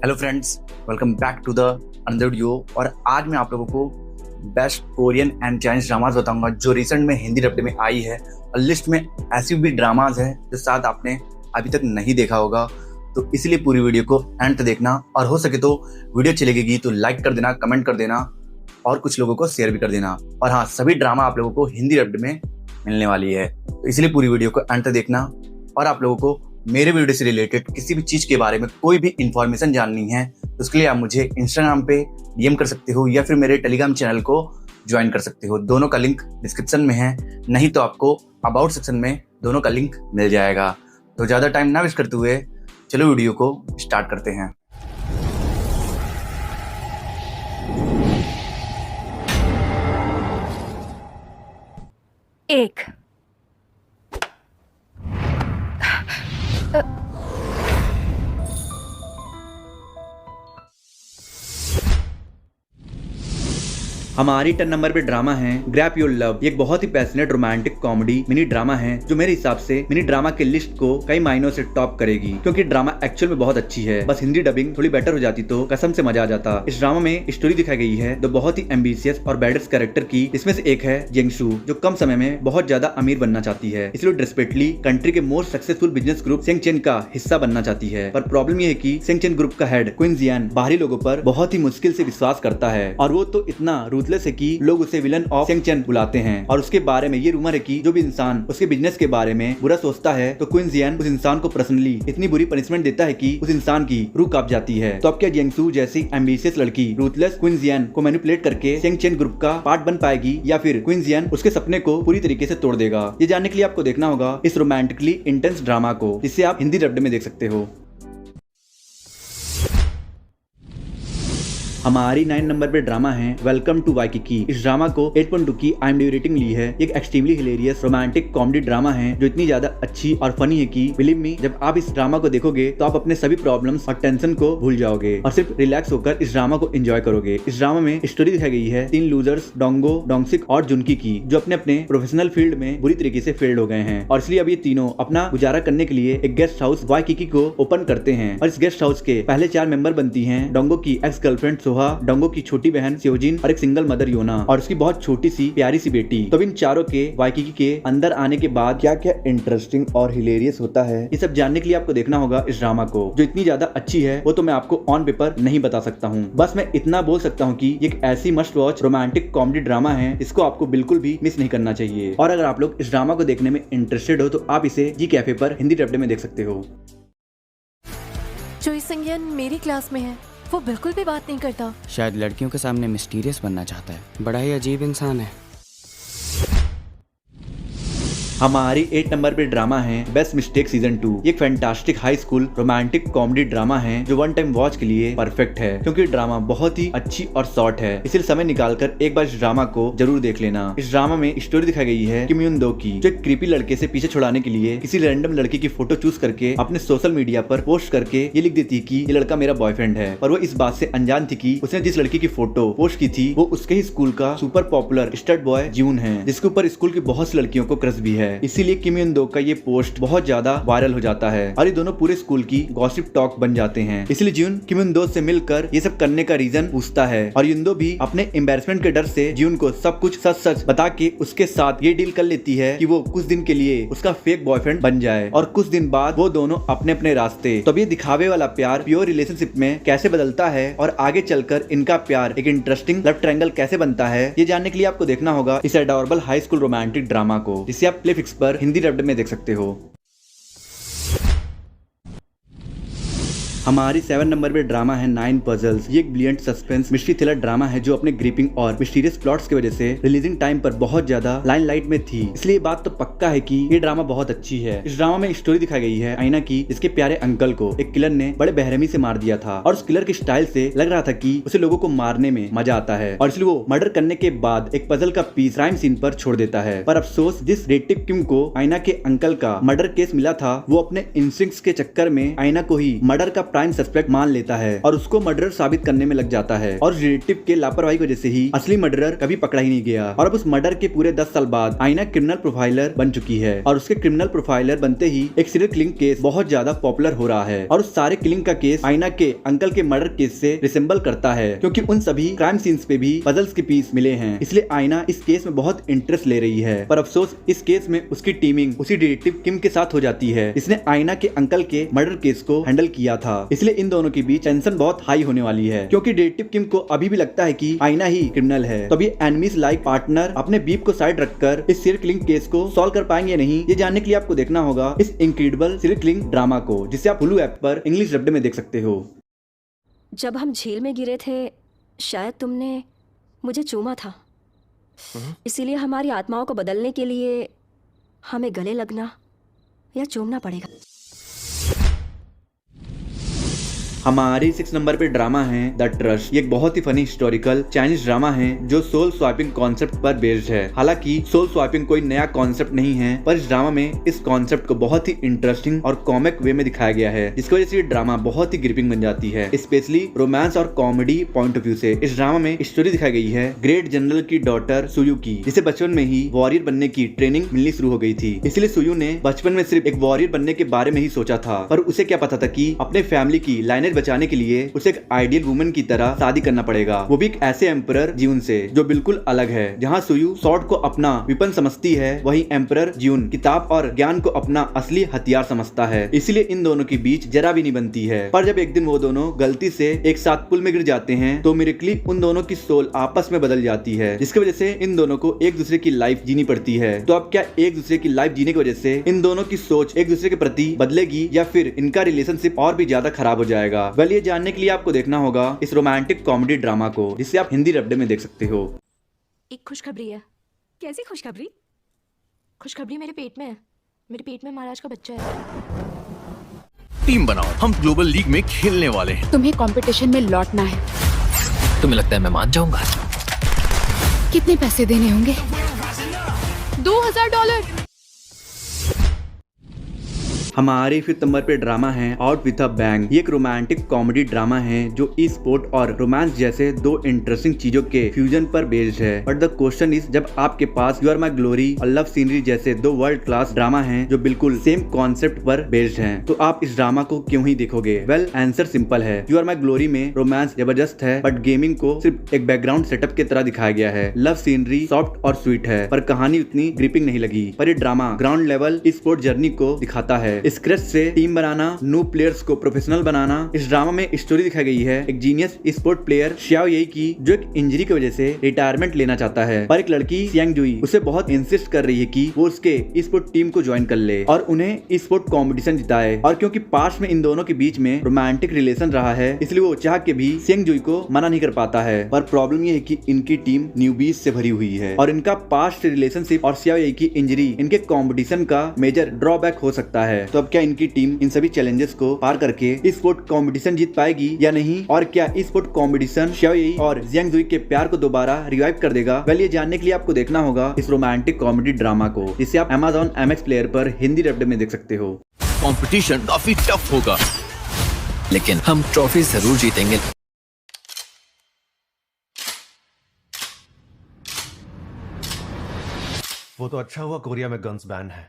Hello friends, welcome back to the another video. और आज मैं आप लोगों को best Korean and Chinese dramas बताऊंगा जो रिसेंट में हिंदी डब्ड में आई है। और लिस्ट में ऐसी भी ड्रामाज है जो शायद आपने अभी तक नहीं देखा होगा, तो इसलिए पूरी वीडियो को एंड तक देखना। और हो सके तो वीडियो अच्छी लगेगी तो लाइक कर देना, कमेंट कर देना और कुछ लोगों को शेयर भी कर देना। और हाँ, सभी ड्रामा आप लोगों को हिंदी डब्ड में मिलने वाली है, तो इसलिए पूरी वीडियो को एंड तक देखना। और आप लोगों को मेरे वीडियो से रिलेटेड किसी भी चीज के बारे में कोई भी इंफॉर्मेशन जाननी है तो उसके लिए आप मुझे इंस्टाग्राम पे डीएम कर सकते हो या फिर मेरे टेलीग्राम चैनल को ज्वाइन कर सकते हो। दोनों का लिंक डिस्क्रिप्शन में है, नहीं तो आपको अबाउट सेक्शन में दोनों का लिंक मिल जाएगा। तो ज्यादा टाइम ना वेस्ट करते हुए चलो वीडियो को स्टार्ट करते हैं। एक हमारी 10 नंबर पे ड्रामा है ग्रैब योर लव। एक बहुत ही passionate romantic comedy mini drama है जो मेरे हिसाब से मिनी ड्रामा के लिस्ट को कई मायनों से टॉप करेगी, क्योंकि ड्रामा एक्चुअल में बहुत अच्छी है। बस हिंदी डबिंग थोड़ी बेटर हो जाती तो कसम से मजा आ जाता। इस ड्रामा में स्टोरी दिखाई गई है दो बहुत ही एम्बिशियस और बैडर्स कैरेक्टर की। इसमें से एक है जेंगशू जो कम समय में बहुत ज्यादा अमीर बनना चाहती है, इसलिए डेस्परेटली कंट्री के most successful business group Sengchen का हिस्सा बनना चाहती है। पर प्रॉब्लम यह है कि सेंगचेन ग्रुप का हेड क्वीन जियान बाहरी लोगों पर बहुत ही मुश्किल से विश्वास करता है, और वो तो इतना रूथलेस है कि लोग उसे विलन ऑफ सेंगचेन बुलाते हैं। और उसके बारे में ये रूमर है कि जो भी इंसान उसके बिजनेस के बारे में बुरा सोचता है तो क्वीन जियान उस इंसान को पर्सनली इतनी बुरी पनिशमेंट देता है कि उस इंसान की रूह कांप जाती है। तो अब क्या जेंगशू जैसी एम्बिशियस लड़की रूथलेस क्वीन जियान को मैनिपुलेट करके सेंगचेन ग्रुप का पार्ट बन पाएगी, या फिर क्वीन जियान उसके सपने को पूरी तरीके से तोड़ देगा? ये जानने के लिए आपको देखना होगा इस रोमांटिकली इंटेंस ड्रामा को, जिसे आप हिंदी डब्ड में देख सकते हो। हमारी 9 नंबर पे ड्रामा है वेलकम टू वाइकिकी। इस ड्रामा को 8.2 की IMDb रेटिंग ली है। एक extremely hilarious romantic comedy drama है जो इतनी ज्यादा अच्छी और फनी है कि बिलीव मी, जब आप इस ड्रामा को देखोगे तो आप अपने सभी प्रॉब्लम्स और टेंशन को भूल जाओगे और सिर्फ रिलैक्स होकर इस ड्रामा को एंजॉय करोगे। इस ड्रामा में स्टोरी दिखाई गई है 3 लूजर्स डोंगो, डोंगसिक और जुनकी की, जो अपने अपने प्रोफेशनल फील्ड में बुरी तरीके से फेल्ड हो गए हैं। और इसलिए अब ये तीनों अपना गुजारा करने के लिए एक गेस्ट हाउस वाइकिकी को ओपन करते हैं। और इस गेस्ट हाउस के पहले 4 मेंबर बनती हैं डोंगो की एक्स गर्लफ्रेंड सोहा, डोंगो की छोटी बहन स्योजिन और एक सिंगल मदर योना और उसकी बहुत छोटी सी प्यारी सी बेटी। तो इन चारों के वाइकिकी के अंदर आने के बाद क्या क्या इंटरेस्टिंग और हिलेरियस होता है, ये सब जानने के लिए आपको देखना होगा इस ड्रामा को, जो इतनी ज्यादा अच्छी है वो तो मैं आपको ऑन पेपर नहीं बता सकता हूँ। बस मैं इतना बोल सकता हूँ कि एक ऐसी must watch romantic comedy drama है, इसको आपको बिल्कुल भी मिस नहीं करना चाहिए। और अगर आप लोग इस ड्रामा को देखने में इंटरेस्टेड हो तो आप इसे जी कैफे पर हिंदी डब्ड में देख सकते हो। चोई संज्ञान मेरी क्लास में है, वो बिल्कुल भी बात नहीं करता। शायद लड़कियों के सामने मिस्टीरियस बनना चाहता है। बड़ा ही अजीब इंसान है। हमारी 8 नंबर पे ड्रामा है बेस्ट मिस्टेक सीजन 2। एक fantastic high school romantic comedy drama है जो वन टाइम वॉच के लिए परफेक्ट है, क्योंकि ड्रामा बहुत ही अच्छी और शॉर्ट है, इसलिए समय निकालकर एक बार इस ड्रामा को जरूर देख लेना। इस ड्रामा में स्टोरी दिखाई गई है किम यून दो की, जो एक क्रीपी लड़के से पीछे छुड़ाने के लिए किसी रैंडम लड़की की फोटो चूज करके अपने सोशल मीडिया पर पोस्ट करके ये लिख देती कि ये लड़का मेरा बॉयफ्रेंड है। पर वो इस बात से अनजान थी कि उसने जिस लड़की की फोटो पोस्ट की थी वो उसके ही स्कूल का सुपर पॉपुलर स्टड बॉय जून है, जिसके ऊपर स्कूल की बहुत सी लड़कियों को क्रश भी है। इसीलिए किम यून दो का ये पोस्ट बहुत ज्यादा वायरल हो जाता है और ये दोनों पूरे स्कूल की गॉसिप टॉक बन जाते हैं। इसलिए जून किम यून दो से मिलकर ये सब करने का रीजन पूछता है, और युन-दो भी अपने एम्बैरेसमेंट के डर से जून को सब कुछ सच सच बता के उसके साथ ये डील कर लेती है कि वो कुछ दिन के लिए उसका फेक बॉयफ्रेंड बन जाए, और कुछ दिन बाद वो दोनों अपने अपने रास्ते। तो अब ये दिखावे वाला प्यार प्योर रिलेशनशिप में कैसे बदलता है और आगे चलकर इनका प्यार एक इंटरेस्टिंग लव ट्रायंगल कैसे बनता है, ये जानने के लिए आपको देखना होगा इस adorable high school romantic drama को, जिसे आप प्लेफिक्स पर हिंदी डब्ड में देख सकते हो। हमारी 7 नंबर पे ड्रामा है 9 पजल्स। ये एक brilliant suspense mystery thriller drama है जो अपने ग्रिपिंग और मिस्टीरियस प्लॉट्स की वजह से रिलीजिंग टाइम पर बहुत ज्यादा लाइमलाइट में थी, इसलिए बात तो पक्का है कि ये ड्रामा बहुत अच्छी है। इस ड्रामा में स्टोरी दिखाई गई है आईना की, इसके प्यारे अंकल को एक किलर ने बड़े बेरहमी से मार दिया था, और उस किलर की स्टाइल से लग रहा था कि उसे लोगों को मारने में मजा आता है, और इसलिए वो मर्डर करने के बाद एक पजल का पीस क्राइम सीन पर छोड़ देता है। पर अफसोस, जिस डिटेक्टिव किम को आईना के अंकल का मर्डर केस मिला था वो अपने इंस्टिंक्ट्स के चक्कर में आईना को ही मर्डर का प्राइम सस्पेक्ट मान लेता है और उसको मर्डरर साबित करने में लग जाता है। और डिटेक्टिव के लापरवाही की वजह से ही असली मर्डरर कभी पकड़ा ही नहीं गया। और अब उस मर्डर के पूरे 10 साल बाद आईना क्रिमिनल प्रोफाइलर बन चुकी है और उसके क्रिमिनल प्रोफाइलर बनते ही एक सीरियल किलिंग केस बहुत ज्यादा पॉपुलर हो रहा है। और उस सारे किलिंग का केस आईना के अंकल के मर्डर केस से रिसेंबल करता है, क्योंकि उन सभी क्राइम सीन्स पे भी पजल्स के पीस मिले हैं। इसलिए आईना इस केस में बहुत इंटरेस्ट ले रही है। पर अफसोस इस केस में उसकी टीमिंग उसी डिटेक्टिव किम के साथ हो जाती है, इसने आईना के अंकल के मर्डर केस को हैंडल किया था। इसलिए इन दोनों के बीच टेंशन बहुत हाई होने वाली है, क्योंकि डिटेक्टिव किम को अभी भी लगता है कि आईना ही क्रिमिनल है। तो अभी एनिमीज लाइक पार्टनर अपने बीफ को साइड रखकर इस सीरियल किलिंग केस को सॉल्व कर पाएंगे या नहीं, ये जानने के लिए आपको देखना होगा इस इनक्रेडिबल सीरियल किलिंग ड्रामा को, जिसे आप हुलू ऐप पर इंग्लिश डब्ड में देख सकते हो। जब हम झील में गिरे थे शायद तुमने मुझे चूमा था, इसीलिए हमारी आत्माओं को बदलने के लिए हमें गले लगना या चूमना पड़ेगा। हमारी 6 नंबर पे ड्रामा है द ट्रस्ट। ये एक बहुत ही फनी हिस्टोरिकल चाइनीज ड्रामा है जो सोल स्वैपिंग कॉन्सेप्ट पर बेस्ड है। हालांकि सोल स्वैपिंग कोई नया कॉन्सेप्ट नहीं है, पर इस ड्रामा में इस कॉन्सेप्ट को बहुत ही इंटरेस्टिंग और कॉमिक वे में दिखाया गया है, जिसकी वजह से ये ड्रामा बहुत ही ग्रिपिंग बन जाती है। स्पेशली रोमांस और कॉमेडी पॉइंट ऑफ व्यू से इस ड्रामा में स्टोरी दिखाई गई है ग्रेट जनरल की डॉटर सुयू की, जिसे बचपन में ही वॉरियर बनने की ट्रेनिंग मिलनी शुरू हो गई थी। इसलिए सुयू ने बचपन में सिर्फ एक वॉरियर बनने के बारे में ही सोचा था, पर उसे क्या पता था कि अपने फैमिली की लाइनेज बचाने के लिए उसे एक आइडियल वुमन की तरह शादी करना पड़ेगा, वो भी एक ऐसे एम्परर जीवन से जो बिल्कुल अलग है। जहाँ सुयू स्वॉर्ड को अपना विपन समझती है, वहीं एम्परर जीवन किताब और ज्ञान को अपना असली हथियार समझता है। इसलिए इन दोनों के बीच जरा भी नहीं बनती है। पर जब एक दिन वो दोनों गलती से एक साथ पुल में गिर जाते हैं तो मिरेकली उन दोनों की सोल आपस में बदल जाती है, जिसकी वजह से इन दोनों को एक दूसरे की लाइफ जीनी पड़ती है। तो अब क्या एक दूसरे की लाइफ जीने की वजह से इन दोनों की सोच एक दूसरे के प्रति बदलेगी या फिर इनका रिलेशनशिप और भी ज्यादा खराब हो जाएगा? वेल, ये जानने के लिए आपको देखना होगा इस रोमांटिक कॉमेडी ड्रामा को, जिसे आप हिंदी डब्ड में देख सकते हो। एक खुशखबरी है। कैसी खुशखबरी? खुशखबरी मेरे पेट में है। मेरे पेट में महाराज का बच्चा है। टीम बनाओ, हम ग्लोबल लीग में खेलने वाले हैं। तुम्हें कंपटीशन में लौटना है। तुम्हें लगता है मैं मान जाऊंगा? कितने पैसे देने होंगे? $2000। हमारे 5th नंबर पे ड्रामा है आउट विथ अ बैंग। ये एक रोमांटिक कॉमेडी ड्रामा है जो ई स्पोर्ट और रोमांस जैसे दो इंटरेस्टिंग चीजों के फ्यूजन पर बेस्ड है। बट द क्वेश्चन इज, जब आपके पास यू आर माई ग्लोरी और लव सीनरी जैसे दो वर्ल्ड क्लास ड्रामा हैं जो बिल्कुल सेम कॉन्सेप्ट पर बेस्ड हैं, तो आप इस ड्रामा को क्यों ही देखोगे? वेल, आंसर सिंपल है। यू आर माई ग्लोरी में रोमांस जबरदस्त है, बट गेमिंग को सिर्फ एक बैकग्राउंड सेटअप की तरह दिखाया गया है। लव सीनरी सॉफ्ट और स्वीट है, पर कहानी उतनी ग्रिपिंग नहीं लगी। पर ये drama ground level sport journey को दिखाता है। स्क्रैच से टीम बनाना, न्यू प्लेयर्स को प्रोफेशनल बनाना। इस ड्रामा में स्टोरी दिखाई गई है एक जीनियस स्पोर्ट प्लेयर शियाओ येई की, जो एक इंजरी की वजह से रिटायरमेंट लेना चाहता है, पर एक लड़की सियांग जुई उसे बहुत इंसिस्ट कर रही है कि वो उसके स्पोर्ट टीम को ज्वाइन कर ले और उन्हें स्पोर्ट कंपटीशन जिताए। और क्योंकि पास्ट में इन दोनों के बीच में रोमांटिक रिलेशन रहा है, इसलिए वो चाह के भी सियांग जुई को मना नहीं कर पाता है। पर प्रॉब्लम ये है कि इनकी टीम न्यूबीज से भरी हुई है और इनका पास्ट रिलेशनशिप और शियाओ येई की इंजरी इनके कंपटीशन का मेजर ड्रॉबैक हो सकता है। तो अब क्या इनकी टीम इन सभी चैलेंजेस को पार करके स्पोर्ट कंपटीशन जीत पाएगी या नहीं? और क्या स्पोर्ट कंपटीशन शियाओ येई और जियांग जुई के प्यार को दोबारा रिवाइव कर देगा? वेल, ये जानने के लिए आपको देखना होगा इस रोमांटिक कॉमेडी ड्रामा को, जिसे आप Amazon MX प्लेयर पर हिंदी डब्ड में देख सकते हो। कंपटीशन काफी टफ होगा, लेकिन हम ट्रॉफी जरूर जीतेंगे। वो तो अच्छा हुआ कोरिया में गन्स बैन है।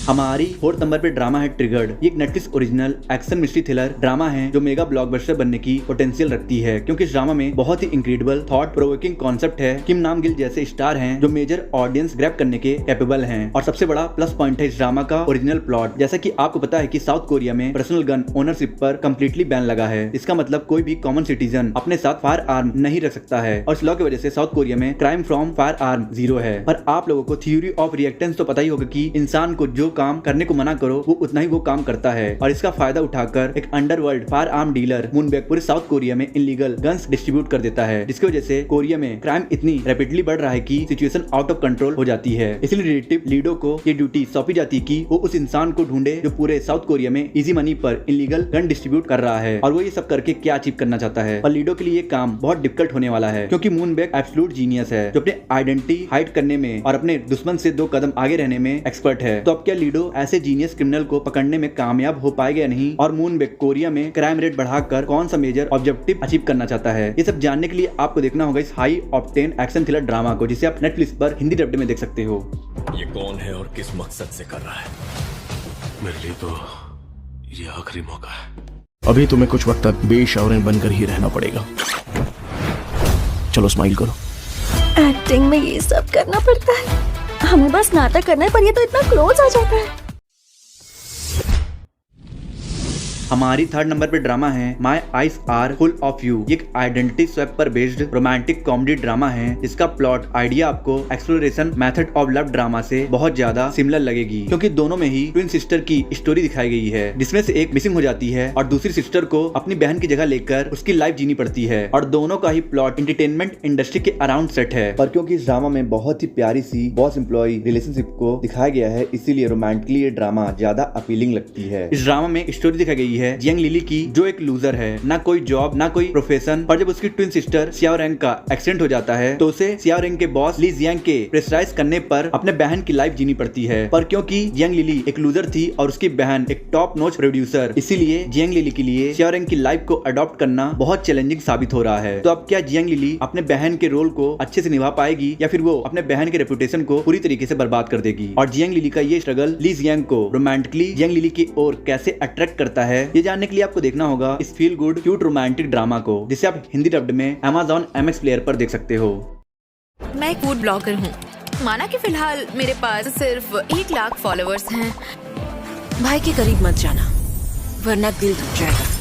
हमारी 4th नंबर पे ड्रामा है ट्रिगर्ड। ये एक Netflix original action mystery thriller drama है जो मेगा ब्लॉकबस्टर बनने की पोटेंशियल रखती है, क्योंकि इस ड्रामा में बहुत ही इंक्रेडिबल थॉट प्रोवोकिंग कॉन्सेप्ट है। किम नाम गिल जैसे स्टार हैं जो मेजर ऑडियंस ग्रैब करने के कैपेबल हैं। और सबसे बड़ा प्लस पॉइंट है इस ड्रामा का ओरिजिनल प्लॉट। जैसा कि आपको पता है कि साउथ कोरिया में पर्सनल गन ओनरशिप पर कंप्लीटली बैन लगा है। इसका मतलब कोई भी कॉमन सिटीजन अपने साथ फायर आर्म नहीं रख सकता है, और इस लॉ की वजह से साउथ कोरिया में क्राइम फ्रॉम फायर आर्म 0 है। पर आप लोगों को थ्योरी ऑफ रिएक्टेंस तो पता ही होगा कि इंसान को जो काम करने को मना करो वो उतना ही वो काम करता है। और इसका फायदा उठाकर एक अंडरवर्ल्ड फायर आर्म डीलर मूनबैक पूरे साउथ कोरिया में इलीगल गन्स डिस्ट्रीब्यूट कर देता है, जिसकी वजह से कोरिया में क्राइम इतनी रैपिडली बढ़ रहा है कि सिचुएशन आउट ऑफ कंट्रोल हो जाती है। इसलिए डिटेक्टिव लीडो को ये ड्यूटी सौंपी जाती है कि वो उस इंसान को ढूंढे जो पूरे साउथ कोरिया में इजी मनी पर इलीगल गन डिस्ट्रीब्यूट कर रहा है, और वो ये सब करके क्या अचीव करना चाहता है। और लीडो के लिए ये काम बहुत डिफिकल्ट होने वाला है, क्योंकि मूनबैक एब्सोल्यूट जीनियस है जो अपने आइडेंटिटी हाइड करने में और अपने दुश्मन से 2 कदम आगे रहने में एक्सपर्ट है। तो अब क्या लीडो ऐसे जीनियस क्रिमिनल को पकड़ने में कामयाब हो पाएगा या नहीं, और मूनबेक कोरिया में क्राइम रेट बढ़ाकर कौन सा मेजर ऑब्जेक्टिव अचीव करना चाहता है, ये सब जानने के लिए आपको देखना होगा इस high octane action thriller drama को, जिसे आप नेटफ्लिक्स पर हिंदी डब्ड में देख सकते हो। ये कौन है और किस मकसद से कर रहा है? मेरे लिए तो ये आखिरी मौका है। अभी तुम्हें कुछ वक्त तक बेशौरन बनकर ही रहना पड़ेगा। चलो स्माइल करो। एक्टिंग में ये सब करना पड़ता है। हमें बस नाटक करना है, पर ये तो इतना क्लोज आ जाता है। हमारी 3rd नंबर पे ड्रामा है my eyes are full of you. एक आइडेंटिटी स्वैप पर बेस्ड रोमांटिक कॉमेडी ड्रामा है, जिसका प्लॉट आइडिया आपको exploration method of love drama से बहुत ज्यादा सिमिलर लगेगी, क्योंकि दोनों में ही ट्विन सिस्टर की स्टोरी दिखाई गई है, जिसमें से एक मिसिंग हो जाती है और दूसरी सिस्टर को अपनी बहन की जगह लेकर उसकी लाइफ जीनी पड़ती है। और दोनों का ही प्लॉट एंटरटेनमेंट इंडस्ट्री के अराउंड सेट है, पर क्योंकि इस ड्रामा में बहुत ही प्यारी सी बॉस एम्प्लॉय रिलेशनशिप को दिखाया गया है, इसीलिए रोमांटिकली ये ड्रामा ज्यादा अपीलिंग लगती है। इस ड्रामा में स्टोरी दिखाई गई है जियांग लिली की, जो एक लूजर है, ना कोई जॉब ना कोई प्रोफेशन, पर जब उसकी ट्विन सिस्टर सियाओ रैंग का एक्सीडेंट हो जाता है तो उसे सियाओ रैंग के बॉस ली जियांग के प्रेशराइज करने पर अपने बहन की लाइफ जीनी पड़ती है। पर क्योंकि जियांग लिली एक लूजर थी और उसकी बहन एक टॉप नॉच प्रोड्यूसर, इसीलिए जियांग लिली के लिए सियाओ रैंग की लाइफ को अडॉप्ट करना बहुत चैलेंजिंग साबित हो रहा है। तो अब क्या जियांग लिली अपने बहन के रोल को अच्छे से निभा पाएगी, या फिर वो अपने बहन के रेपुटेशन को पूरी तरीके से बर्बाद कर देगी? और जियांग लिली का ये स्ट्रगल ली जियांग को रोमांटिकली जियांग लिली की ओर कैसे अट्रैक्ट करता है, ये जानने के लिए आपको देखना होगा इस feel good cute romantic drama को, जिसे आप हिंदी डब्ड में Amazon MX प्लेयर पर देख सकते हो। मैं एक फूड ब्लॉगर हूँ। माना कि फिलहाल मेरे पास सिर्फ 1 लाख फॉलोअर्स हैं। भाई के करीब मत जाना, वरना दिल दुख जाएगा।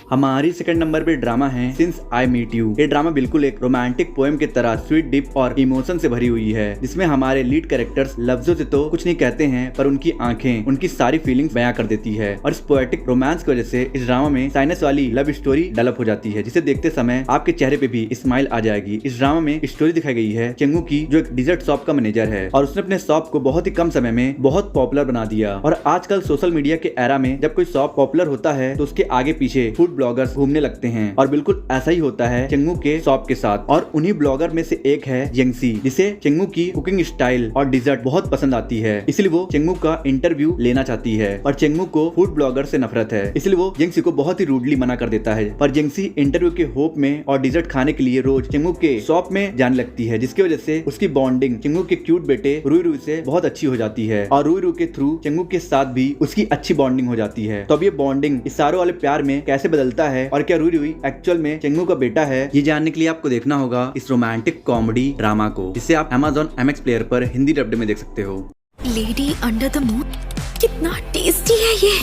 हमारी 2nd नंबर पे ड्रामा है सिंस आई मीट यू। ये ड्रामा बिल्कुल एक रोमांटिक पोएम की तरह स्वीट, डीप और इमोशन से भरी हुई है, जिसमें हमारे लीड कैरेक्टर्स लफ्जों से तो कुछ नहीं कहते हैं, पर उनकी आंखें उनकी सारी फीलिंग्स बयां कर देती है। और इस पोएटिक रोमांस की वजह से इस ड्रामा में साइनस वाली लव स्टोरी डेवलप हो जाती है, जिसे देखते समय आपके चेहरे पे भी स्माइल आ जाएगी। इस ड्रामा में स्टोरी दिखाई गई है चेंगू की, जो एक डिजर्ट शॉप का मैनेजर है और उसने अपने शॉप को बहुत ही कम समय में बहुत पॉपुलर बना दिया। और आजकल सोशल मीडिया के एरा में जब कोई शॉप पॉपुलर होता है तो उसके आगे पीछे फूड ब्लॉगर्स घूमने लगते हैं, और बिल्कुल ऐसा ही होता है चेंगू के शॉप के साथ। और उन्हीं ब्लॉगर में से एक है यंगसी, जिसे चेंगू की कुकिंग स्टाइल और डिजर्ट बहुत पसंद आती है, इसलिए वो चेंगू का इंटरव्यू लेना चाहती है। और चेंगू को फूड ब्लॉगर से नफरत है, इसलिए वो यंगसी को बहुत ही रूडली मना कर देता है। पर यंगसी इंटरव्यू के होप में और डिजर्ट खाने के लिए रोज चेंगू के शॉप में जाने लगती है, जिसकी वजह से उसकी बॉन्डिंग चेंगू के क्यूट बेटे रुई रुई से बहुत अच्छी हो जाती है, और रुई रुई के थ्रू चेंगू के साथ भी उसकी अच्छी बॉन्डिंग हो जाती है। तो अब ये बॉन्डिंग इशारों वाले प्यार में कैसे बदलता है, और क्या रुई रुई एक्चुअल में चेंगू का बेटा है, ये जानने के लिए आपको देखना होगा इस रोमांटिक कॉमेडी ड्रामा को, जिसे आप Amazon MX प्लेयर पर हिंदी डब्ड में देख सकते हो। लेडी अंडर द मून, कितना टेस्टी है ये।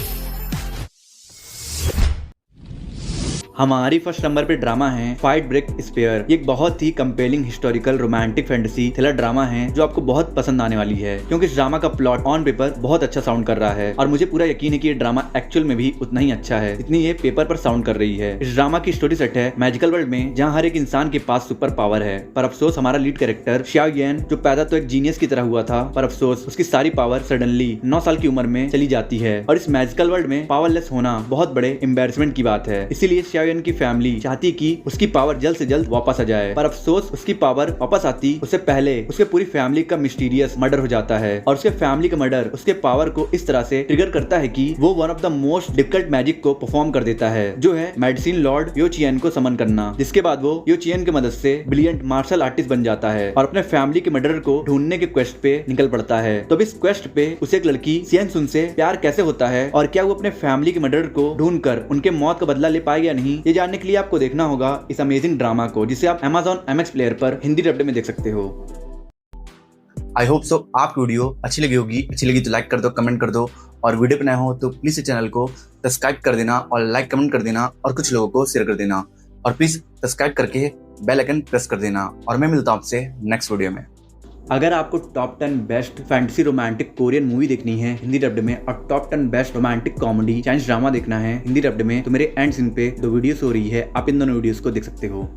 हमारी 1st नंबर पे ड्रामा है फाइट ब्रेक स्पेयर। एक बहुत ही compelling historical romantic fantasy thriller drama है, जो आपको बहुत पसंद आने वाली है, क्योंकि इस ड्रामा का प्लॉट ऑन पेपर बहुत अच्छा साउंड कर रहा है, और मुझे पूरा यकीन है कि ये ड्रामा एक्चुअल में भी उतना ही अच्छा है जितनी ये पेपर पर साउंड कर रही है। इस ड्रामा की स्टोरी सेट है मैजिकल वर्ल्ड में, जहाँ हर एक इंसान के पास सुपर पावर है, पर अफसोस हमारा लीड कैरेक्टर शियाओ येन, जो पैदा तो एक जीनियस की तरह हुआ था, पर अफसोस उसकी सारी पावर सडनली 9 साल की उम्र में चली जाती है। और इस मैजिकल वर्ल्ड में पावरलेस होना बहुत बड़े एम्बैरेसमेंट की बात है, इसीलिए शियाओ येन की फैमिली चाहती कि उसकी पावर जल्द से जल्द वापस आ जाए। पर अफसोस उसकी पावर वापस आती उससे पहले उसके पूरी फैमिली का मिस्टीरियस मर्डर हो जाता है, और उसके फैमिली का मर्डर उसके पावर को इस तरह से ट्रिगर करता है कि वो one of the most difficult magic को परफॉर्म कर देता है, जो है मेडिसिन लॉर्ड यो चियन को समन करना। जिसके बाद वो यो चियन की मदद से ब्रिलियंट मार्शल आर्टिस्ट बन जाता है और अपने फैमिली के मर्डरर को ढूंढने के क्वेस्ट पे निकल पड़ता है। तो इस क्वेस्ट पे उसे एक लड़की सियन सुन से प्यार कैसे होता है, और क्या वो अपने फैमिली के मर्डरर को ढूंढकर उनके मौत का बदला ले पाएगा या नहीं, ये जानने के लिए आपको देखना होगा इस अमेजिंग ड्रामा को, जिसे आप Amazon MX प्लेयर पर हिंदी डब्ड में देख सकते हो। आई होप सो आपकी वीडियो अच्छी लगी होगी। अच्छी लगी तो लाइक कर दो, कमेंट कर दो, और वीडियो पे नए हो तो प्लीज इस चैनल को सब्सक्राइब कर देना और लाइक कमेंट कर देना, और कुछ लोगों को शेयर कर देना, और प्लीज सब्सक्राइब करके बेल आइकन प्रेस कर देना। और मैं मिलता हूं आपसे नेक्स्ट वीडियो में। अगर आपको top 10 best fantasy romantic Korean movie देखनी है हिंदी डब्ड में, और top 10 best romantic comedy Chinese drama देखना है हिंदी डब्ड में, तो मेरे एंड सीन पे 2 वीडियोस हो रही है, आप इन दोनों वीडियोस को देख सकते हो।